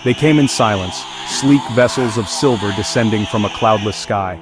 They came in silence, sleek vessels of silver descending from a cloudless sky.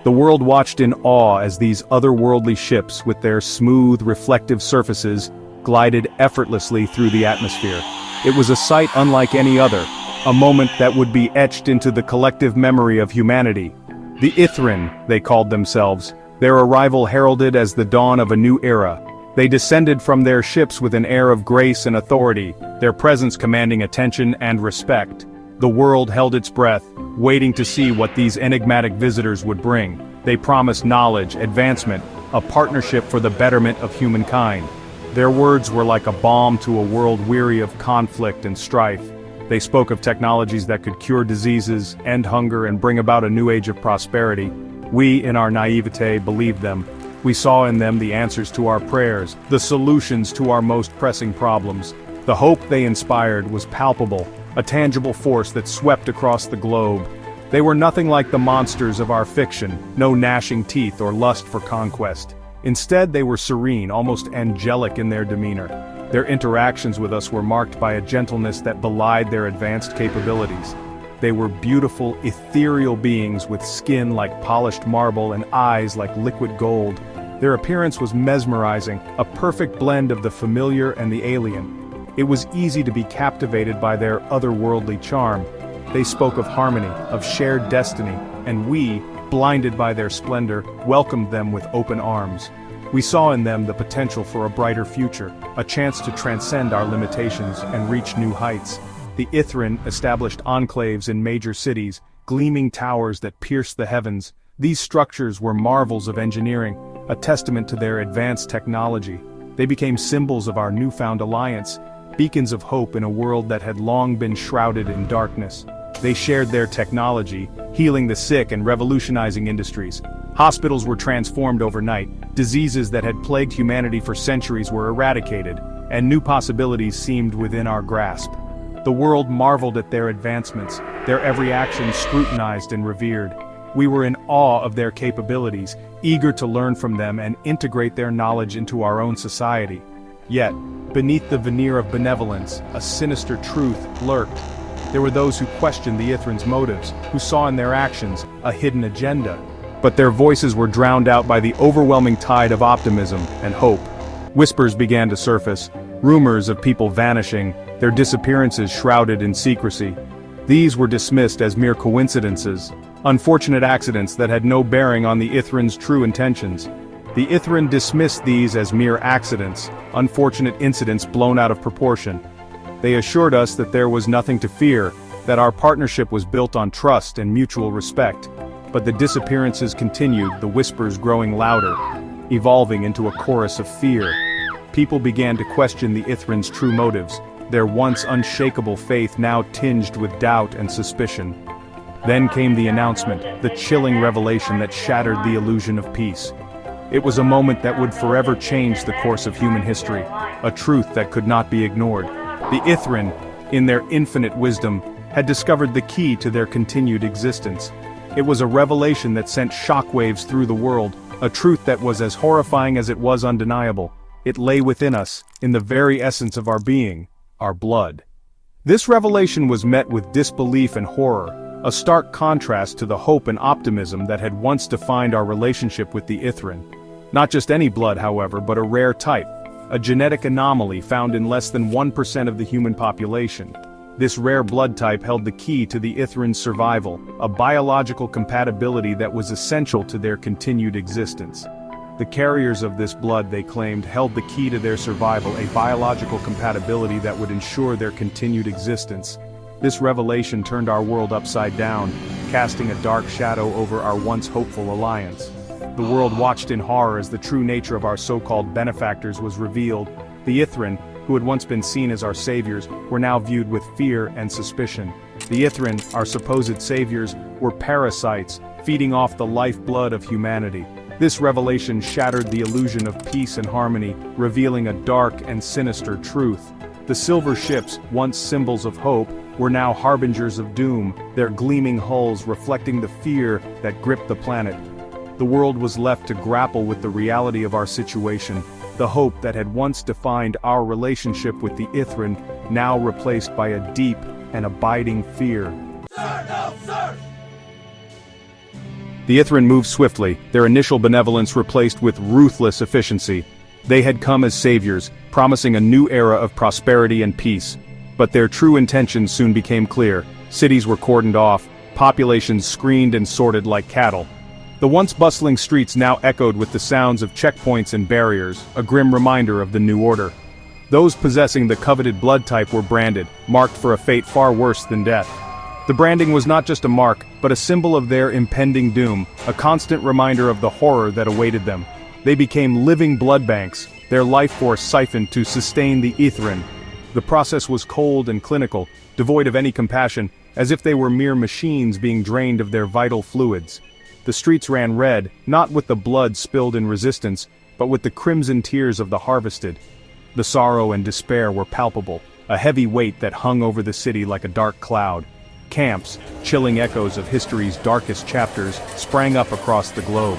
The world watched in awe as these otherworldly ships with their smooth, reflective surfaces glided effortlessly through the atmosphere. It was a sight unlike any other, a moment that would be etched into the collective memory of humanity. The Ithrin, they called themselves, their arrival heralded as the dawn of a new era. They descended from their ships with an air of grace and authority, their presence commanding attention and respect. The world held its breath, waiting to see what these enigmatic visitors would bring. They promised knowledge, advancement, a partnership for the betterment of humankind. Their words were like a balm to a world weary of conflict and strife. They spoke of technologies that could cure diseases, end hunger, and bring about a new age of prosperity. We, in our naivete, believed them. We saw in them the answers to our prayers, the solutions to our most pressing problems. The hope they inspired was palpable, a tangible force that swept across the globe. They were nothing like the monsters of our fiction, no gnashing teeth or lust for conquest. Instead, they were serene, almost angelic in their demeanor. Their interactions with us were marked by a gentleness that belied their advanced capabilities. They were beautiful, ethereal beings with skin like polished marble and eyes like liquid gold. Their appearance was mesmerizing, a perfect blend of the familiar and the alien. It was easy to be captivated by their otherworldly charm. They spoke of harmony, of shared destiny, and we, blinded by their splendor, welcomed them with open arms. We saw in them the potential for a brighter future, a chance to transcend our limitations and reach new heights. The Ithrin established enclaves in major cities, gleaming towers that pierced the heavens. These structures were marvels of engineering, a testament to their advanced technology. They became symbols of our newfound alliance, beacons of hope in a world that had long been shrouded in darkness. They shared their technology, healing the sick and revolutionizing industries. Hospitals were transformed overnight, diseases that had plagued humanity for centuries were eradicated, and new possibilities seemed within our grasp. The world marveled at their advancements, their every action scrutinized and revered. We were in awe of their capabilities, eager to learn from them and integrate their knowledge into our own society. Yet, beneath the veneer of benevolence, a sinister truth lurked. There were those who questioned the Ithrin's motives, who saw in their actions a hidden agenda. But their voices were drowned out by the overwhelming tide of optimism and hope. Whispers began to surface, rumors of people vanishing, their disappearances shrouded in secrecy. These were dismissed as mere coincidences, unfortunate accidents that had no bearing on the Ithrin's true intentions. The Ithrin dismissed these as mere accidents, unfortunate incidents blown out of proportion. They assured us that there was nothing to fear, that our partnership was built on trust and mutual respect. But the disappearances continued, the whispers growing louder, evolving into a chorus of fear. People began to question the Ithrin's true motives, their once unshakable faith now tinged with doubt and suspicion. Then came the announcement, the chilling revelation that shattered the illusion of peace. It was a moment that would forever change the course of human history, a truth that could not be ignored. The Ithrin, in their infinite wisdom, had discovered the key to their continued existence. It was a revelation that sent shockwaves through the world, a truth that was as horrifying as it was undeniable. It lay within us, in the very essence of our being, our blood. This revelation was met with disbelief and horror, a stark contrast to the hope and optimism that had once defined our relationship with the Ithrin. Not just any blood, however, but a rare type, a genetic anomaly found in less than 1% of the human population. This rare blood type held the key to the Ithrin's survival, a biological compatibility that was essential to their continued existence. The carriers of this blood, they claimed, held the key to their survival, a biological compatibility that would ensure their continued existence. This revelation turned our world upside down, casting a dark shadow over our once hopeful alliance. The world watched in horror as the true nature of our so-called benefactors was revealed. The Ithrin, who had once been seen as our saviors, were now viewed with fear and suspicion. The Ithrin, our supposed saviors, were parasites, feeding off the lifeblood of humanity. This revelation shattered the illusion of peace and harmony, revealing a dark and sinister truth. The silver ships, once symbols of hope, were now harbingers of doom, their gleaming hulls reflecting the fear that gripped the planet. The world was left to grapple with the reality of our situation, the hope that had once defined our relationship with the Ithrin, now replaced by a deep, and abiding fear. Sir, no, sir! The Ithrin moved swiftly, their initial benevolence replaced with ruthless efficiency. They had come as saviors, promising a new era of prosperity and peace. But their true intentions soon became clear. Cities were cordoned off, populations screened and sorted like cattle. The once bustling streets now echoed with the sounds of checkpoints and barriers, a grim reminder of the new order. Those possessing the coveted blood type were branded, marked for a fate far worse than death. The branding was not just a mark, but a symbol of their impending doom, a constant reminder of the horror that awaited them. They became living blood banks, their life force siphoned to sustain the Ithrin. The process was cold and clinical, devoid of any compassion, as if they were mere machines being drained of their vital fluids. The streets ran red, not with the blood spilled in resistance, but with the crimson tears of the harvested. The sorrow and despair were palpable, a heavy weight that hung over the city like a dark cloud. Camps, chilling echoes of history's darkest chapters, sprang up across the globe.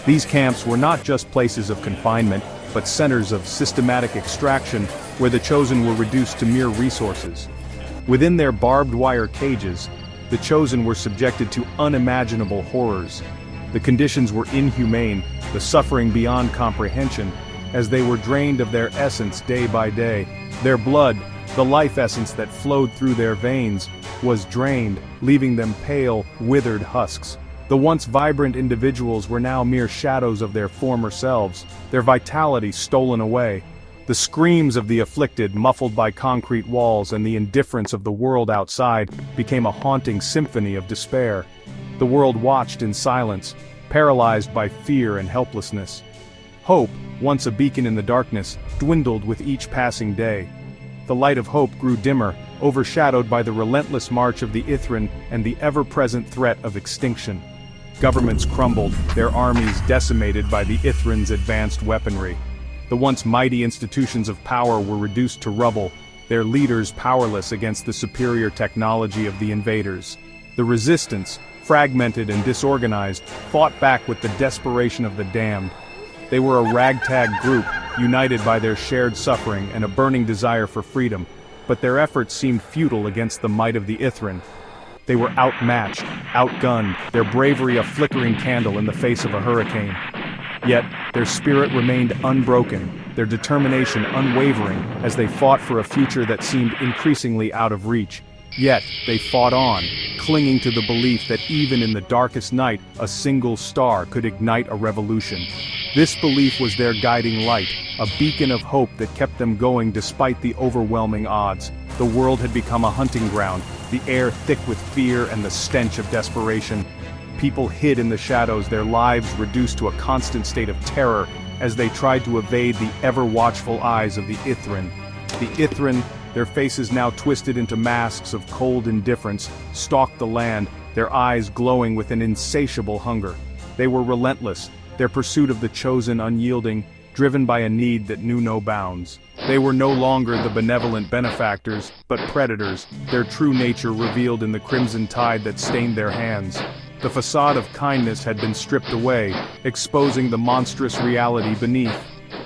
These camps were not just places of confinement, but centers of systematic extraction where the chosen were reduced to mere resources. Within their barbed wire cages, the chosen were subjected to unimaginable horrors. The conditions were inhumane, the suffering beyond comprehension, as they were drained of their essence day by day. Their blood, the life essence that flowed through their veins, was drained, leaving them pale, withered husks. The once vibrant individuals were now mere shadows of their former selves, their vitality stolen away. The screams of the afflicted, muffled by concrete walls and the indifference of the world outside, became a haunting symphony of despair. The world watched in silence, paralyzed by fear and helplessness. Hope, once a beacon in the darkness, dwindled with each passing day. The light of hope grew dimmer, overshadowed by the relentless march of the Ithrin and the ever-present threat of extinction. Governments crumbled, their armies decimated by the Ithrin's advanced weaponry. The once mighty institutions of power were reduced to rubble, their leaders powerless against the superior technology of the invaders. The resistance, fragmented and disorganized, fought back with the desperation of the damned. They were a ragtag group, united by their shared suffering and a burning desire for freedom, but their efforts seemed futile against the might of the Ithrin. They were outmatched, outgunned, their bravery a flickering candle in the face of a hurricane. Yet, their spirit remained unbroken, their determination unwavering, as they fought for a future that seemed increasingly out of reach. Yet, they fought on, clinging to the belief that even in the darkest night, a single star could ignite a revolution. This belief was their guiding light, a beacon of hope that kept them going despite the overwhelming odds. The world had become a hunting ground, the air thick with fear and the stench of desperation. People hid in the shadows, their lives reduced to a constant state of terror as they tried to evade the ever-watchful eyes of the Ithrin. The Ithrin, their faces now twisted into masks of cold indifference, stalked the land, their eyes glowing with an insatiable hunger. They were relentless, their pursuit of the chosen unyielding, driven by a need that knew no bounds. They were no longer the benevolent benefactors, but predators, their true nature revealed in the crimson tide that stained their hands. The facade of kindness had been stripped away, exposing the monstrous reality beneath.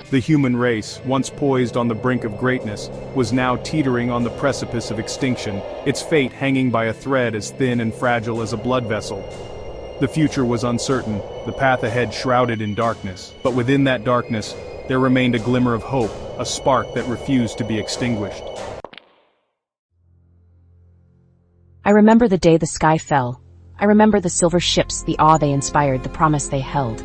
The human race, once poised on the brink of greatness, was now teetering on the precipice of extinction, its fate hanging by a thread as thin and fragile as a blood vessel. The future was uncertain, the path ahead shrouded in darkness, but within that darkness, there remained a glimmer of hope, a spark that refused to be extinguished. I remember the day the sky fell. I remember the silver ships, the awe they inspired, the promise they held.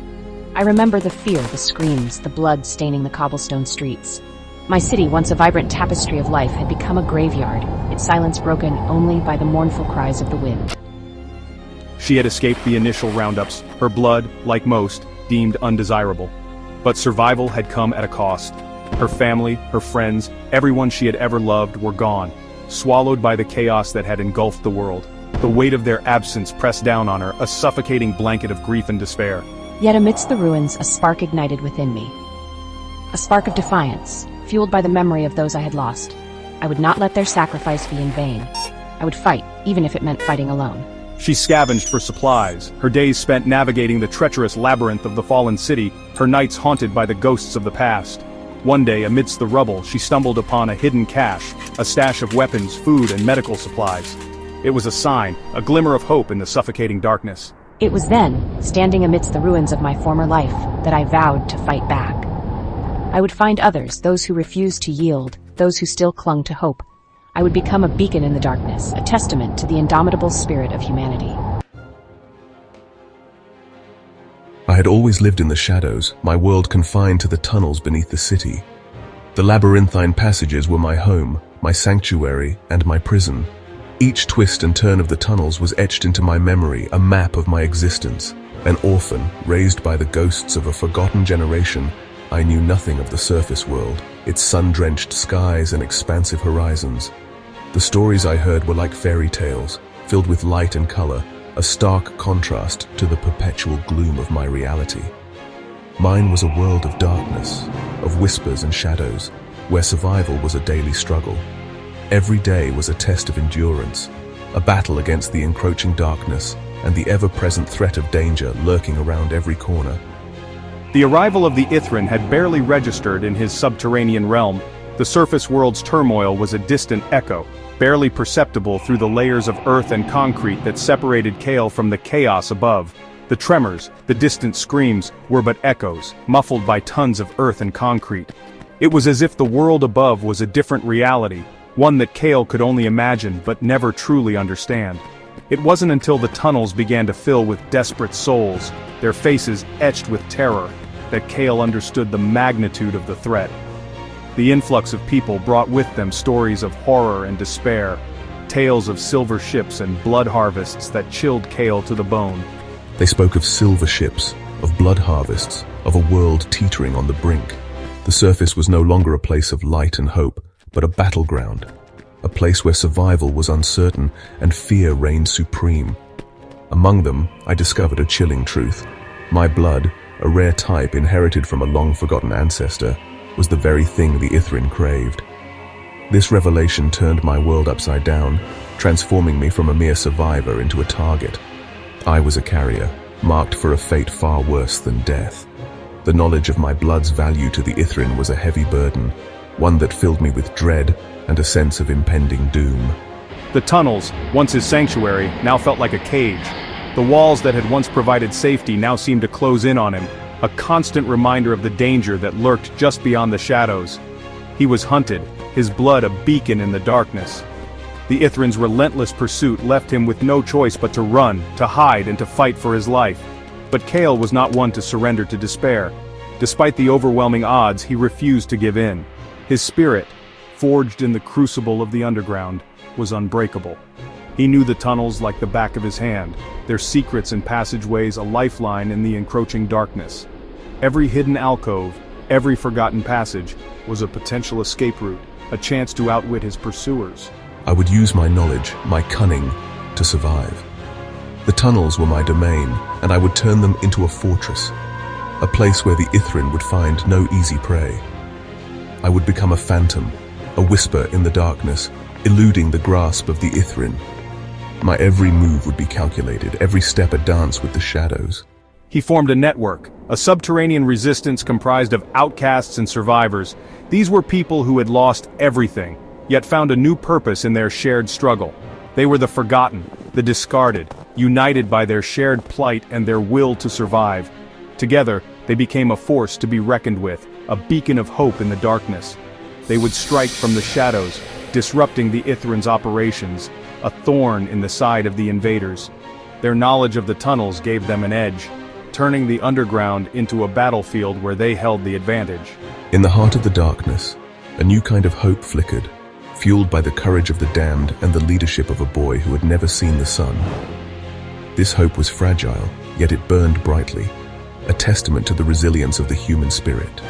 I remember the fear, the screams, the blood staining the cobblestone streets. My city, once a vibrant tapestry of life, had become a graveyard, its silence broken only by the mournful cries of the wind. She had escaped the initial roundups, her blood, like most, deemed undesirable. But survival had come at a cost. Her family, her friends, everyone she had ever loved were gone, swallowed by the chaos that had engulfed the world. The weight of their absence pressed down on her, a suffocating blanket of grief and despair. Yet amidst the ruins, a spark ignited within me. A spark of defiance, fueled by the memory of those I had lost. I would not let their sacrifice be in vain. I would fight, even if it meant fighting alone. She scavenged for supplies, her days spent navigating the treacherous labyrinth of the fallen city, her nights haunted by the ghosts of the past. One day, amidst the rubble, she stumbled upon a hidden cache, a stash of weapons, food, and medical supplies. It was a sign, a glimmer of hope in the suffocating darkness. It was then, standing amidst the ruins of my former life, that I vowed to fight back. I would find others, those who refused to yield, those who still clung to hope. I would become a beacon in the darkness, a testament to the indomitable spirit of humanity. I had always lived in the shadows, my world confined to the tunnels beneath the city. The labyrinthine passages were my home, my sanctuary, and my prison. Each twist and turn of the tunnels was etched into my memory, a map of my existence. An orphan, raised by the ghosts of a forgotten generation, I knew nothing of the surface world, its sun-drenched skies and expansive horizons. The stories I heard were like fairy tales, filled with light and color, a stark contrast to the perpetual gloom of my reality. Mine was a world of darkness, of whispers and shadows, where survival was a daily struggle. Every day was a test of endurance, a battle against the encroaching darkness and the ever-present threat of danger lurking around every corner. The arrival of the Ithrin had barely registered in his subterranean realm. The surface world's turmoil was a distant echo, barely perceptible through the layers of earth and concrete that separated Kael from the chaos above. The tremors, the distant screams, were but echoes, muffled by tons of earth and concrete. It was as if the world above was a different reality, one that Kael could only imagine but never truly understand. It wasn't until the tunnels began to fill with desperate souls, their faces etched with terror, that Kael understood the magnitude of the threat. The influx of people brought with them stories of horror and despair, tales of silver ships and blood harvests that chilled Kael to the bone. They spoke of silver ships, of blood harvests, of a world teetering on the brink. The surface was no longer a place of light and hope, but a battleground, a place where survival was uncertain and fear reigned supreme. Among them, I discovered a chilling truth. My blood, a rare type inherited from a long-forgotten ancestor, was the very thing the Ithrin craved. This revelation turned my world upside down, transforming me from a mere survivor into a target. I was a carrier, marked for a fate far worse than death. The knowledge of my blood's value to the Ithrin was a heavy burden, one that filled me with dread and a sense of impending doom. The tunnels, once his sanctuary, now felt like a cage. The walls that had once provided safety now seemed to close in on him, a constant reminder of the danger that lurked just beyond the shadows. He was hunted, his blood a beacon in the darkness. The Ithrin's relentless pursuit left him with no choice but to run, to hide, and to fight for his life. But Kael was not one to surrender to despair. Despite the overwhelming odds, he refused to give in. His spirit, forged in the crucible of the underground, was unbreakable. He knew the tunnels like the back of his hand, their secrets and passageways a lifeline in the encroaching darkness. Every hidden alcove, every forgotten passage, was a potential escape route, a chance to outwit his pursuers. I would use my knowledge, my cunning, to survive. The tunnels were my domain, and I would turn them into a fortress, a place where the Ithrin would find no easy prey. I would become a phantom, a whisper in the darkness, eluding the grasp of the Ithrin. My every move would be calculated, every step a dance with the shadows. He formed a network, a subterranean resistance comprised of outcasts and survivors. These were people who had lost everything, yet found a new purpose in their shared struggle. They were the forgotten, the discarded, united by their shared plight and their will to survive. Together, they became a force to be reckoned with, a beacon of hope in the darkness. They would strike from the shadows, disrupting the Ithrin's operations, a thorn in the side of the invaders. Their knowledge of the tunnels gave them an edge, turning the underground into a battlefield where they held the advantage. In the heart of the darkness, a new kind of hope flickered, fueled by the courage of the damned and the leadership of a boy who had never seen the sun. This hope was fragile, yet it burned brightly, a testament to the resilience of the human spirit.